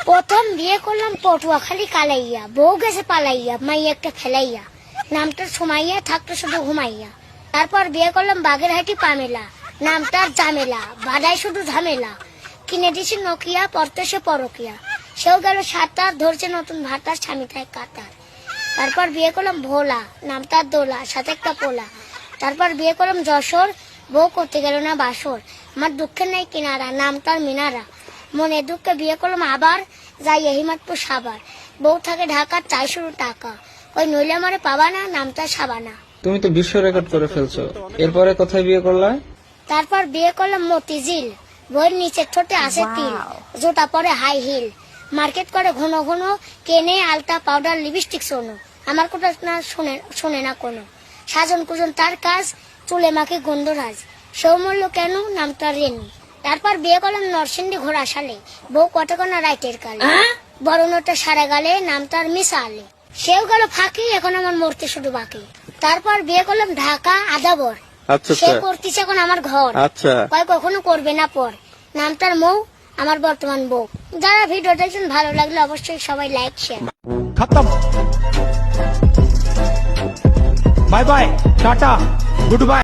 প্রথম বিয়ে করলাম পটুয়াখালী কালাইয়া, বউ গেছে পালাইয়া, মাইয়াকে ফেলাইয়া, নামটার সুমাইয়া থাকতো শুধু ঘুমাইয়া। তারপর বিয়ে করলাম বাগেরহাটি পামেলা, নামটার জামেলা, বাড়াই শুধু ঝামেলা। কিনে দিছি নোকিয়া, পড়তে সে পরকিয়া, সেও গেল সাঁতার, ধরছে নতুন ভাতার, স্বামী তাই কাতার। তারপর বিয়ে করলাম ভোলা, নামটার দোলা, সাথে একটা পোলা। তারপর বিয়ে করলাম যশোর, বউ করতে গেল না বাসর, আমার দুঃখের নাই কিনারা, নামটার মিনারা। মনে দুঃখে বিয়ে করলাম আবার, যাই হিমাতপুর সাবার, বউ থাকে ঢাকা, চাই শুরু টাকা, ওই নইলে আমারে পাবা না, নামটা সাবানা। তুমি তো বিশ্ব রেকর্ড করে ফেলছো। এরপরে কোথায় বিয়ে করলা? তারপর বিয়ে করলাম মতিঝিল, বইয়ের নিচের ঠোঁটে আছে তিল, জুতা পরে হাই হিল, মার্কেট করে ঘন ঘন, কেনে আলতা পাউডার লিপস্টিক সোনো, আমার কথা না শোনে না কোনো, সাজন কুজন তার কাজ, চুলে মাকে গন্ধরাজ, সেও মরল কেন, নামটা রেনু। তারপর বিয়ে করলাম নরসিংদী ঘোড়াশালে, বউ কটকনা রাইটের কালে, বড় নোটা সারা গালে, নামটার মিশালে, সেও গেল ফাঁকি, এখন আমার মরতে শুধু বাকি। তারপর বিয়ে করলাম ঢাকা আদাবর, সে করতেছে এখন আমার ঘর, কয় কখনো করবে না পর, নামটার মৌ, আমার বর্তমান বউ। যারা ভিডিও দেখছেন ভালো লাগলে অবশ্যই সবাই লাইক শেয়ার। खत्म। Bye bye, tata, good bye.